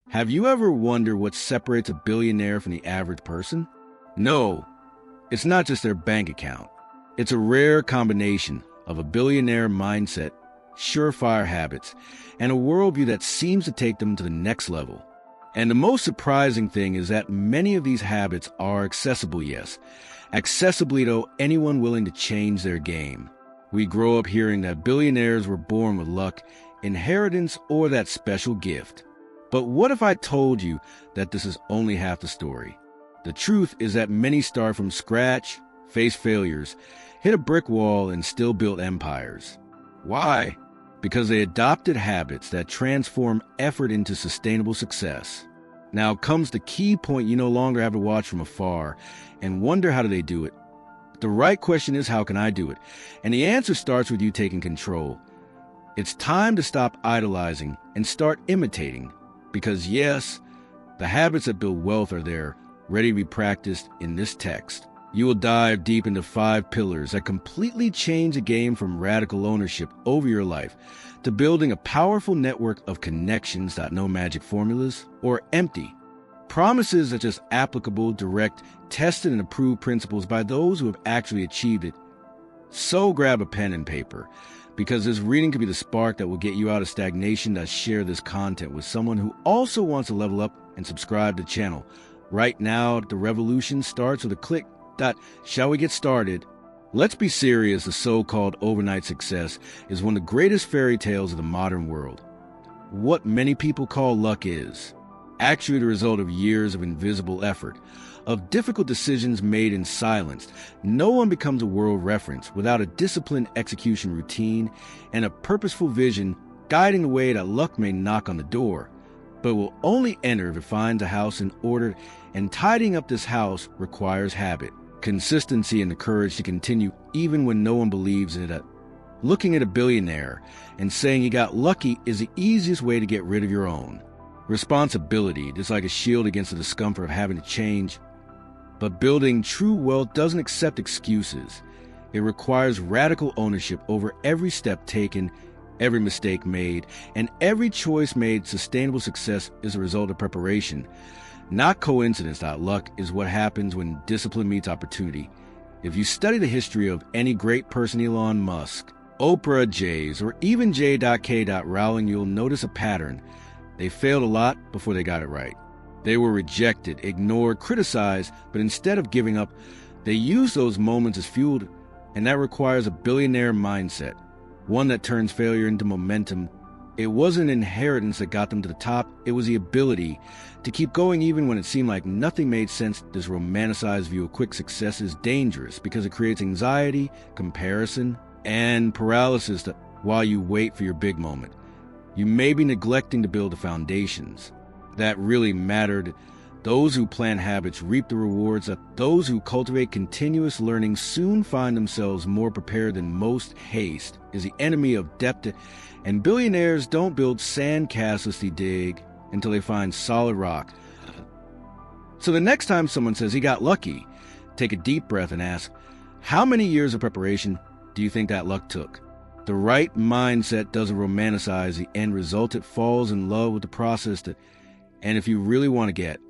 Have you ever wondered what separates a billionaire from the average person? No, it's not just their bank account. It's a rare combination of a billionaire mindset, surefire habits, and a worldview that seems to take them to the next level. And the most surprising thing is that many of these habits are accessible, yes. Accessibly to anyone willing to change their game. We grow up hearing that billionaires were born with luck, inheritance, or that special gift. But what if I told you that this is only half the story? The truth is that many start from scratch, face failures, hit a brick wall, and still build empires. Why? Because they adopted habits that transform effort into sustainable success. Now comes the key point you no longer have to watch from afar and wonder how do they do it. The right question is, how can I do it? And the answer starts with you taking control. It's time to stop idolizing and start imitating. Because yes, the habits that build wealth are there, ready to be practiced in this text. You will dive deep into 5 pillars that completely change the game, from radical ownership over your life to building a powerful network of connections, no magic formulas, or empty promises that just applicable, direct, tested, and approved principles by those who have actually achieved it. So grab a pen and paper, because this reading could be the spark that will get you out of stagnation. Share this content with someone who also wants to level up, and subscribe to the channel. Right now, the revolution starts with a click. Shall we get started? Let's be serious. The so-called overnight success is one of the greatest fairy tales of the modern world. What many people call luck is actually the result of years of invisible effort, of difficult decisions made in silence. No one becomes a world reference without a disciplined execution routine and a purposeful vision guiding the way. That luck may knock on the door, but will only enter if it finds a house in order, and tidying up this house requires habit, consistency, and the courage to continue even when no one believes in it. Looking at a billionaire and saying he got lucky is the easiest way to get rid of your own. Responsibility is like a shield against the discomfort of having to change. But building true wealth doesn't accept excuses. It requires radical ownership over every step taken, every mistake made, and every choice made. Sustainable success is a result of preparation, not coincidence. Luck is what happens when discipline meets opportunity. If you study the history of any great person, Elon Musk, Oprah, Jays, or even J.K. Rowling, you'll notice a pattern. They failed a lot before they got it right. They were rejected, ignored, criticized, but instead of giving up, they used those moments as fuel, and that requires a billionaire mindset, one that turns failure into momentum. It wasn't inheritance that got them to the top, it was the ability to keep going even when it seemed like nothing made sense. This romanticized view of quick success is dangerous because it creates anxiety, comparison, and paralysis while you wait for your big moment. You may be neglecting to build the foundations that really mattered. Those who plant habits reap the rewards. Those who cultivate continuous learning soon find themselves more prepared than most. Haste is the enemy of depth, and billionaires don't build sand castles, they dig until they find solid rock. So the next time someone says he got lucky, take a deep breath and ask, how many years of preparation do you think that luck took? The right mindset doesn't romanticize the end result. It falls in love with the process. And if you really want to get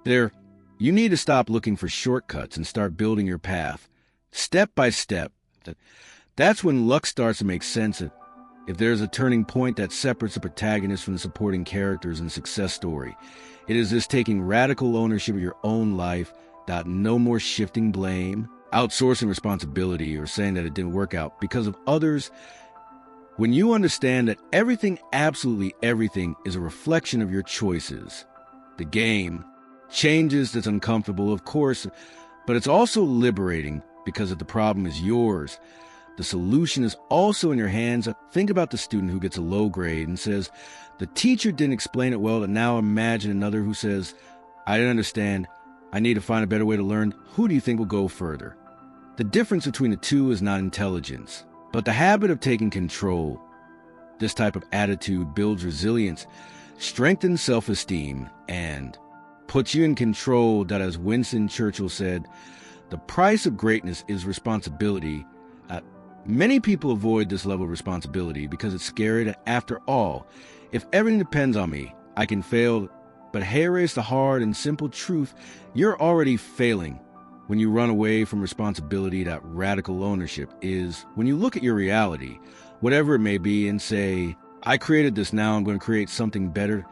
there, you need to stop looking for shortcuts and start building your path, step by step. That's when luck starts to make sense. If there's a turning point that separates the protagonist from the supporting characters in a success story, it is this: taking radical ownership of your own life. No more shifting blame, outsourcing responsibility, or saying that it didn't work out because of others. When you understand that everything, absolutely everything, is a reflection of your choices, the game changes. That's uncomfortable, of course, but it's also liberating, because if the problem is yours, the solution is also in your hands. Think about the student who gets a low grade and says, the teacher didn't explain it well. And now imagine another who says, I didn't understand. I need to find a better way to learn. Who do you think will go further? The difference between the two is not intelligence, but the habit of taking control. This type of attitude builds resilience, strengthens self-esteem, and puts you in control. That, as Winston Churchill said, the price of greatness is responsibility. Many people avoid this level of responsibility because it's scary. After all, if everything depends on me, I can fail. But here's the hard and simple truth. You're already failing when you run away from responsibility. That radical ownership is when you look at your reality, whatever it may be, and say, I created this, now I'm going to create something better.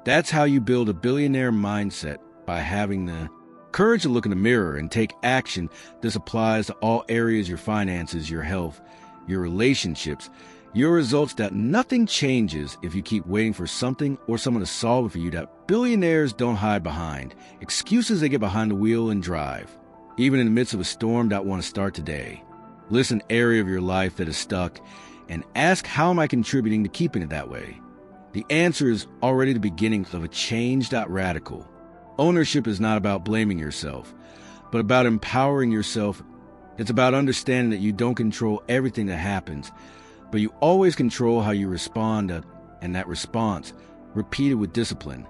That's how you build a billionaire mindset, by having the courage to look in the mirror and take action. This applies to all areas: your finances, your health, your relationships, your results. That nothing changes if you keep waiting for something or someone to solve it for you. That billionaires don't hide behind excuses. They get behind the wheel and drive, even in the midst of a storm. That want to start today. Listen, area of your life that is stuck, and ask, how am I contributing to keeping it that way? The answer is already the beginning of a change. Radical ownership is not about blaming yourself, but about empowering yourself. It's about understanding that you don't control everything that happens, but you always control how you respond, and that response, repeated with discipline,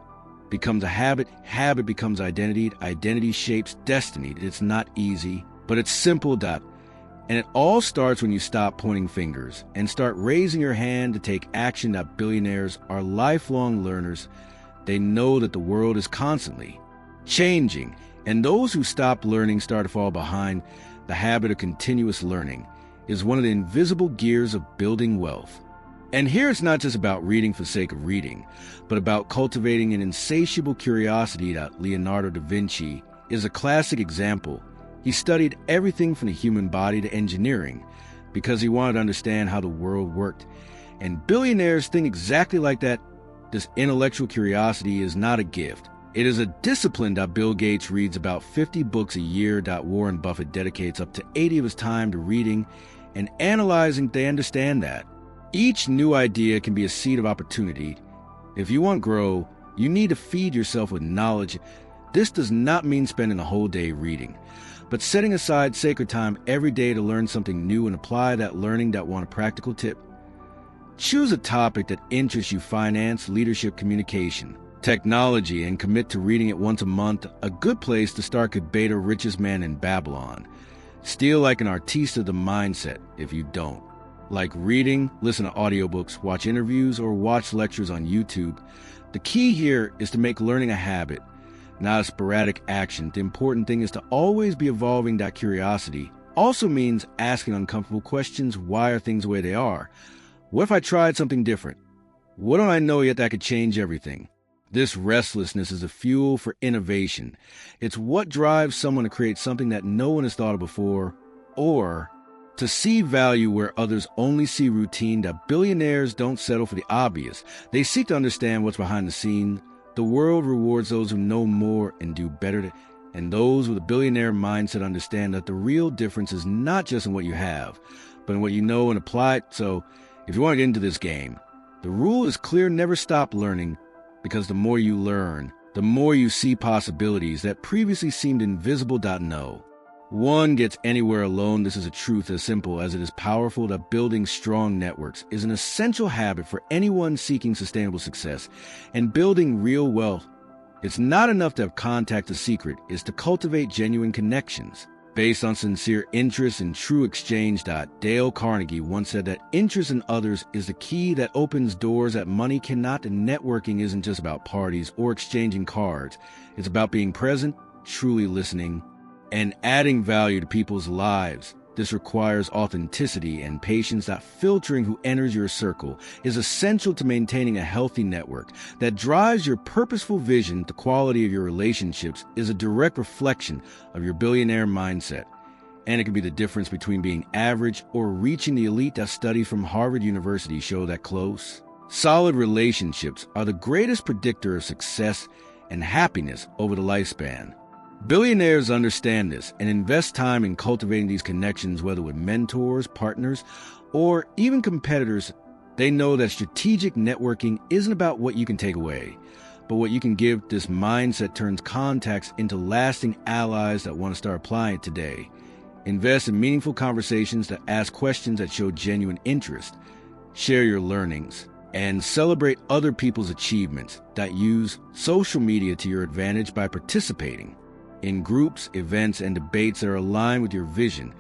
becomes a habit. Habit becomes identity. Identity shapes destiny. It's not easy, but it's simple. And it all starts when you stop pointing fingers and start raising your hand to take action. Billionaires are lifelong learners. They know that the world is constantly changing, and those who stop learning start to fall behind. The habit of continuous learning is one of the invisible gears of building wealth. And here it's not just about reading for the sake of reading, but about cultivating an insatiable curiosity. Leonardo da Vinci is a classic example. He studied everything from the human body to engineering because he wanted to understand how the world worked. And billionaires think exactly like that. This intellectual curiosity is not a gift. It is a discipline. Bill Gates reads about 50 books a year. Warren Buffett dedicates up to 80 of his time to reading and analyzing. They understand that each new idea can be a seed of opportunity. If you want to grow, you need to feed yourself with knowledge. This does not mean spending a whole day reading, but setting aside sacred time every day to learn something new and apply that learning. Want a practical tip? Choose a topic that interests you: finance, leadership, communication, technology, and commit to reading it once a month. A good place to start could be The Richest Man in Babylon. Steal like an artiste of the mindset. If you don't like reading, listen to audiobooks, watch interviews, or watch lectures on YouTube. The key here is to make learning a habit, not a sporadic action. The important thing is to always be evolving. Curiosity also means asking uncomfortable questions. Why are things the way they are? What if I tried something different? What don't I know yet that could change everything? This restlessness is a fuel for innovation. It's what drives someone to create something that no one has thought of before, or to see value where others only see routine. Billionaires don't settle for the obvious. They seek to understand what's behind the scene. The world rewards those who know more and do better. And those with a billionaire mindset understand that the real difference is not just in what you have, but in what you know and apply it. So if you want to get into this game, the rule is clear: never stop learning, because the more you learn, the more you see possibilities that previously seemed invisible. No one gets anywhere alone. This is a truth as simple as it is powerful. Building strong networks is an essential habit for anyone seeking sustainable success and building real wealth. It's not enough to have contact. The secret is to cultivate genuine connections based on sincere interest and true exchange. Dale Carnegie once said that interest in others is the key that opens doors that money cannot. And networking isn't just about parties or exchanging cards. It's about being present, truly listening, and adding value to people's lives. This requires authenticity and patience. Filtering who enters your circle is essential to maintaining a healthy network that drives your purposeful vision. The quality of your relationships is a direct reflection of your billionaire mindset, and it can be the difference between being average or reaching the elite. Studies from Harvard University show that close, solid relationships are the greatest predictor of success and happiness over the lifespan. Billionaires understand this and invest time in cultivating these connections, whether with mentors, partners, or even competitors. They know that strategic networking isn't about what you can take away, but what you can give. This mindset turns contacts into lasting allies that want to start applying it today. Invest in meaningful conversations that ask questions that show genuine interest. Share your learnings and celebrate other people's achievements. Use social media to your advantage by participating in groups, events, and debates that are aligned with your vision.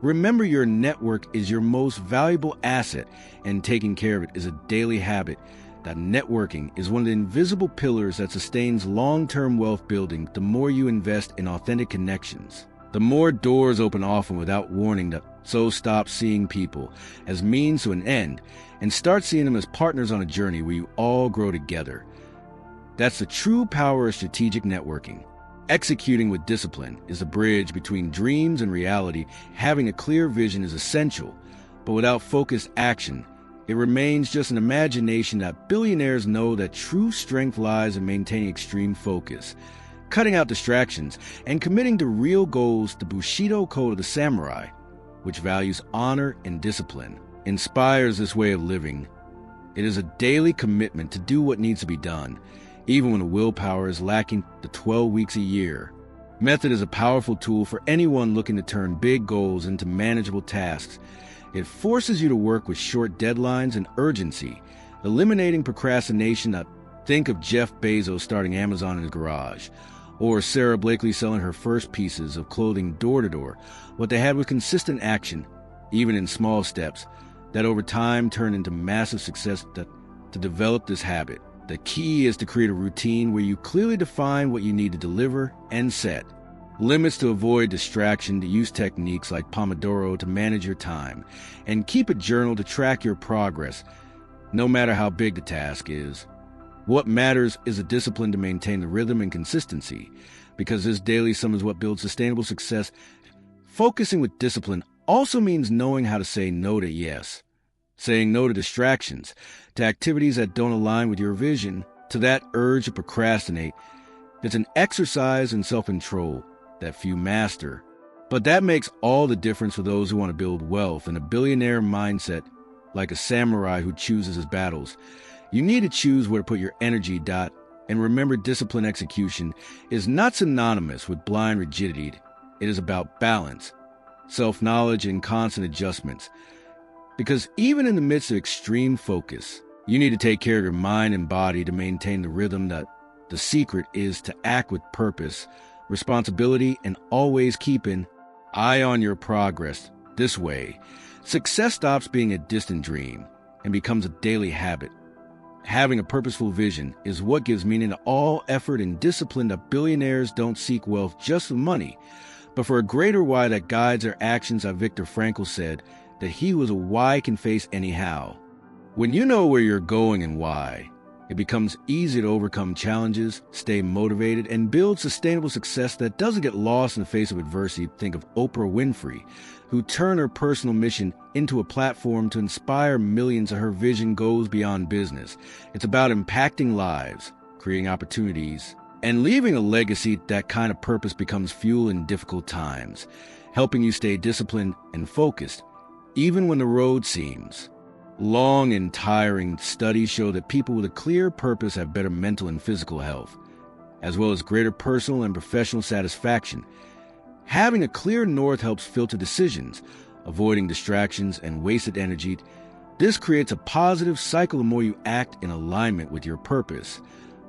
Remember, your network is your most valuable asset, and taking care of it is a daily habit. that networking is one of the invisible pillars that sustains long-term wealth building. The more you invest in authentic connections, the more doors open often without warning. So stop seeing people as means to an end and start seeing them as partners on a journey where you all grow together. That's the true power of strategic networking. Executing with discipline is a bridge between dreams and reality. Having a clear vision is essential, but without focused action, it remains just an imagination. That billionaires know that true strength lies in maintaining extreme focus, cutting out distractions, and committing to real goals. The Bushido Code of the Samurai, which values honor and discipline, inspires this way of living. It is a daily commitment to do what needs to be done, even when the willpower is lacking. The 12 weeks a year method is a powerful tool for anyone looking to turn big goals into manageable tasks. It forces you to work with short deadlines and urgency, eliminating procrastination. Think of Jeff Bezos starting Amazon in his garage, or Sarah Blakely selling her first pieces of clothing door to door. What they had was consistent action, even in small steps, that over time turned into massive success. To develop this habit, the key is to create a routine where you clearly define what you need to deliver and set limits to avoid distraction, to use techniques like Pomodoro to manage your time, and keep a journal to track your progress, no matter how big the task is. What matters is a discipline to maintain the rhythm and consistency, because this daily sum is what builds sustainable success. Focusing with discipline also means knowing how to say no to yes, saying no to distractions, to activities that don't align with your vision, to that urge to procrastinate. It's an exercise in self-control that few master, but that makes all the difference for those who want to build wealth and a billionaire mindset. Like a samurai who chooses his battles, you need to choose where to put your energy. And remember, disciplined execution is not synonymous with blind rigidity. It is about balance, self-knowledge, and constant adjustments. Because even in the midst of extreme focus, you need to take care of your mind and body to maintain the rhythm. The secret is to act with purpose, responsibility, and always keep an eye on your progress. This way, success stops being a distant dream and becomes a daily habit. Having a purposeful vision is what gives meaning to all effort and discipline. That billionaires don't seek wealth just for money, but for a greater why that guides their actions. Viktor Frankl said that he was a why can face any how. When you know where you're going and why, it becomes easy to overcome challenges, stay motivated, and build sustainable success that doesn't get lost in the face of adversity. Think of Oprah Winfrey, who turned her personal mission into a platform to inspire millions. Her vision goes beyond business. It's about impacting lives, creating opportunities, and leaving a legacy. That kind of purpose becomes fuel in difficult times, helping you stay disciplined and focused, even when the road seems long and tiring. Studies show that people with a clear purpose have better mental and physical health, as well as greater personal and professional satisfaction. Having a clear north helps filter decisions, avoiding distractions and wasted energy. This creates a positive cycle. The more you act in alignment with your purpose,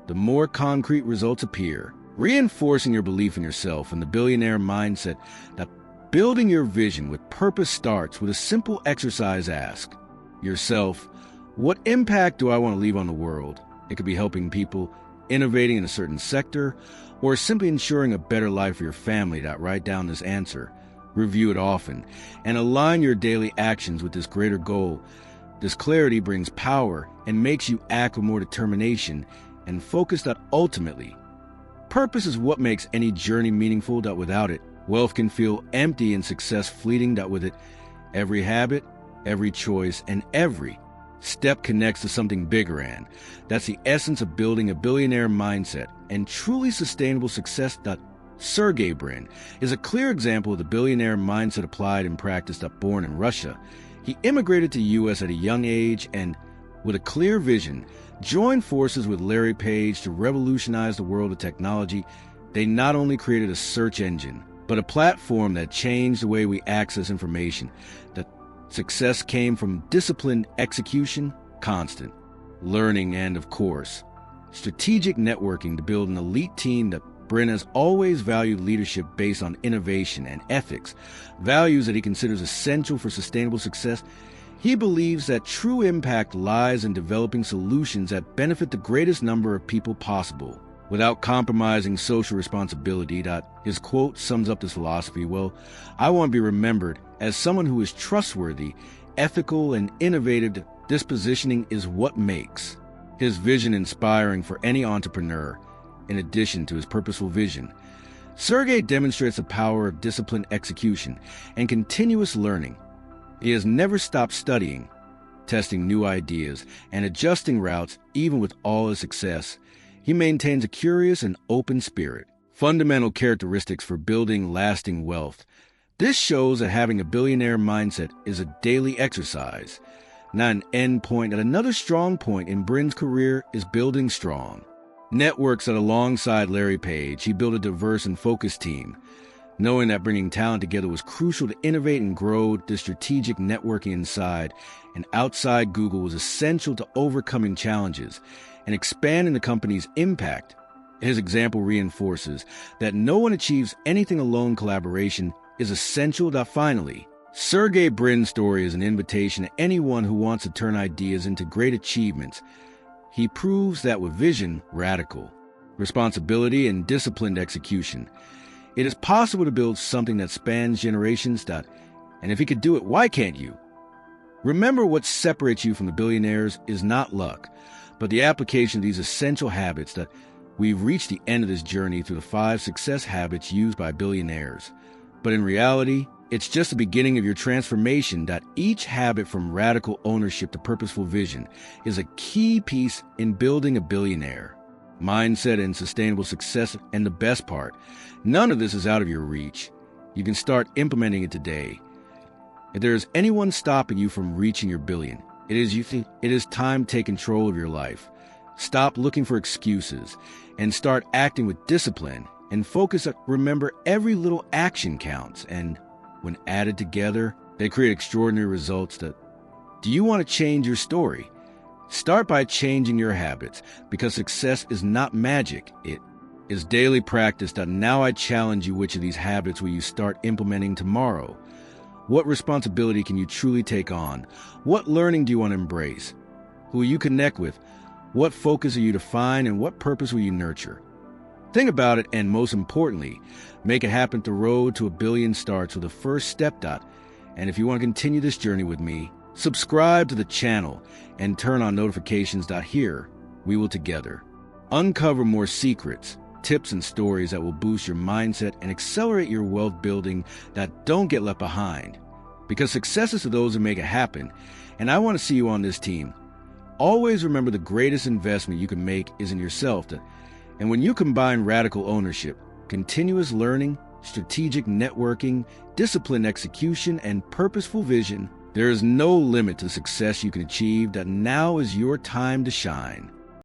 the more concrete results appear, reinforcing your belief in yourself and the billionaire mindset. That building your vision with purpose starts with a simple exercise. Ask yourself, what impact do I want to leave on the world? It could be helping people, innovating in a certain sector, or simply ensuring a better life for your family. Write down this answer, review it often, and align your daily actions with this greater goal. This clarity brings power and makes you act with more determination and focus. Ultimately, purpose is what makes any journey meaningful. Without it, wealth can feel empty and success fleeting. With it, every habit, every choice, and every step connects to something bigger, and that's the essence of building a billionaire mindset and truly sustainable success. Sergey Brin is a clear example of the billionaire mindset applied in practice. Born in Russia, he immigrated to the U.S. at a young age and, with a clear vision, joined forces with Larry Page to revolutionize the world of technology. They not only created a search engine, but a platform that changed the way we access information. Success came from disciplined execution, constant learning, and, of course, strategic networking to build an elite team. Brin has always valued leadership based on innovation and ethics, values that he considers essential for sustainable success. He believes that true impact lies in developing solutions that benefit the greatest number of people possible, without compromising social responsibility. His quote sums up this philosophy. Well, I want to be remembered as someone who is trustworthy, ethical, and innovative. This positioning is what makes his vision inspiring for any entrepreneur. In addition to his purposeful vision, Sergey demonstrates the power of disciplined execution and continuous learning. He has never stopped studying, testing new ideas, and adjusting routes. Even with all his success, he maintains a curious and open spirit, fundamental characteristics for building lasting wealth. This shows that having a billionaire mindset is a daily exercise, not an end point. And another strong point in Brin's career is building strong networks. That alongside Larry Page, he built a diverse and focused team. Knowing that bringing talent together was crucial to innovate and grow, the strategic networking inside and outside Google was essential to overcoming challenges and expanding the company's impact. His example reinforces that no one achieves anything alone. Collaboration is essential. Finally, Sergey Brin's story is an invitation to anyone who wants to turn ideas into great achievements. He proves that with vision, radical responsibility, and disciplined execution, it is possible to build something that spans generations. And if he could do it, why can't you? Remember, what separates you from the billionaires is not luck, but the application of these essential habits. That we've reached the end of this journey through the 5 success habits used by billionaires. But in reality, it's just the beginning of your transformation. Each habit, from radical ownership to purposeful vision, is a key piece in building a billionaire mindset and sustainable success. And the best part, none of this is out of your reach. You can start implementing it today. If there is anyone stopping you from reaching your billion, it is time to take control of your life. Stop looking for excuses and start acting with discipline and focus. Remember, every little action counts, and when added together, they create extraordinary results. Do you want to change your story? Start by changing your habits, because success is not magic. It is daily practice. Now I challenge you, which of these habits will you start implementing tomorrow? What responsibility can you truly take on? What learning do you want to embrace? Who will you connect with? What focus are you define, and what purpose will you nurture? Think about it, and most importantly, make it happen. The road to $1 billion starts with the first step. And if you want to continue this journey with me, subscribe to the channel and turn on notifications. Here, we will together uncover more secrets, tips, and stories that will boost your mindset and accelerate your wealth building. Don't get left behind, because success is to those who make it happen. And I want to see you on this team. Always remember, the greatest investment you can make is in yourself. And when you combine radical ownership, continuous learning, strategic networking, disciplined execution, and purposeful vision, there is no limit to success you can achieve. Now is your time to shine.